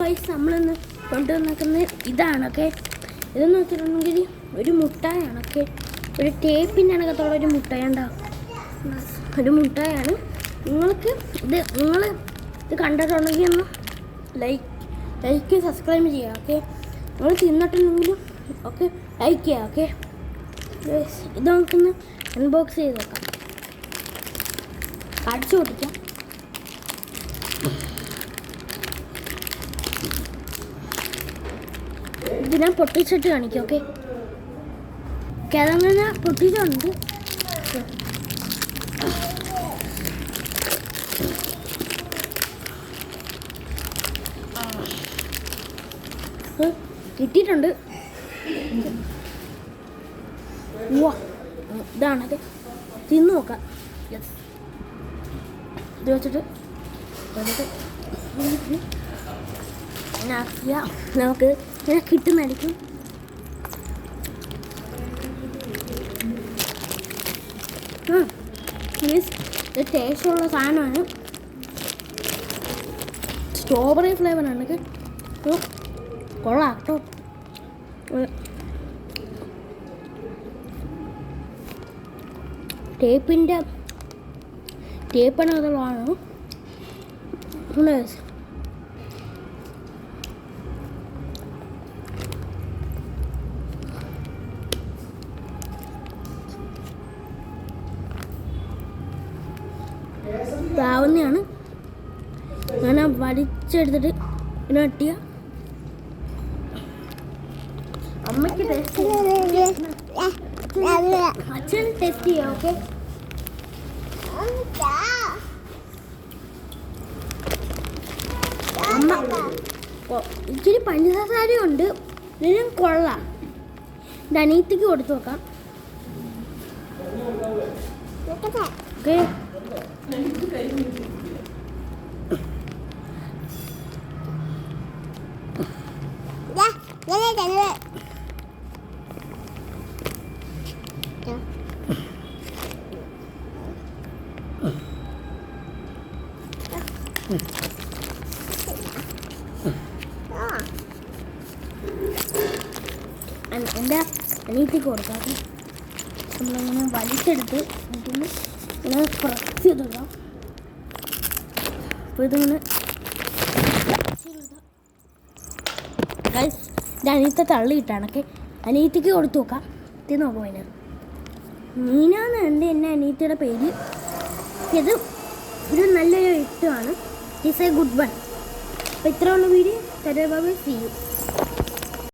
Guys നമ്മളിന്ന് കൊണ്ടുവന്നിരിക്കുന്നത് ഇതാണ്. ഓക്കെ, ഇതെന്ന് വെച്ചിട്ടുണ്ടെങ്കിൽ ഒരു മുട്ടായാണ്. ഓക്കെ, ഒരു ടേപ്പിൻ്റെ അകത്തുള്ള ഒരു മുട്ടായി ഉണ്ടാവും. ഒരു മുട്ടായാണ്. നിങ്ങൾക്ക് നിങ്ങൾ ഇത് കണ്ടിട്ടുണ്ടെങ്കിൽ ഒന്ന് ലൈക്ക് സബ്സ്ക്രൈബ് ചെയ്യുക. ഓക്കെ, നിങ്ങൾ തിന്നിട്ടുണ്ടെങ്കിലും ഓക്കെ ലൈക്ക് ചെയ്യുക. ഓക്കെ, ഇത് നമുക്കൊന്ന് അൺബോക്സ് ചെയ്ത് നോക്കാം. അടിച്ചു പൊട്ടിക്കാം. ഇത് ഞാൻ പൊട്ടിച്ചിട്ട് കാണിക്കാം. ഓക്കെ, അതങ്ങനെ പൊട്ടിച്ചുണ്ട്. കിട്ടിയിട്ടുണ്ട്. ഇതാണത്, തിന്നു നോക്കാം. യെസ്, ഇത് വെച്ചിട്ട് നമുക്ക് ഇങ്ങനെ കിട്ടുന്നതായിരിക്കും. ഇത് ടേസ്റ്റുള്ള സാധനമാണ്. സ്ട്രോബെറി ഫ്ലേവറാണ്. കൊള്ളാം കേട്ടോ. ടേപ്പാണ് അതുള്ളതാണ്. ആവുന്നതാണ്. ഞാൻ വലിച്ചെടുത്തിട്ട് പിന്നെ കട്ടിയ അമ്മയ്ക്ക് ടെസ്റ്റ് അച്ഛൻ ടെസ്റ്റ് ചെയ്യാം. ഓക്കെ, അമ്മ ഇച്ചിരി പഞ്ചസാരയുണ്ട്. ഇതിനും കൊള്ളാം. ഇത് അനിയത്തിക്ക് കൊടുത്തു നോക്കാം. ഓക്കെ, എൻ്റെ അനിയത്തിക്ക് കൊടുക്കാം. നമ്മളിങ്ങനെ വലിച്ചെടുത്ത് ഇങ്ങനെ പ്രസ് ചെയ്തിടാം. അപ്പോൾ ഇതിങ്ങനെ ഇത് അനിയത്തെ തള്ളിയിട്ടാണൊക്കെ അനിയത്തിക്ക് കൊടുത്തു നോക്കാം. ഇത് നോക്കാം. അതിന് മീനാന്ന് എൻ്റെ അനിയത്തിയുടെ പേര്. ഇത് ഒരു നല്ലൊരു ഇഷ്ടമാണ്. It's a good one. അപ്പോൾ ഇത്രയുള്ള video. Bye bye, see U.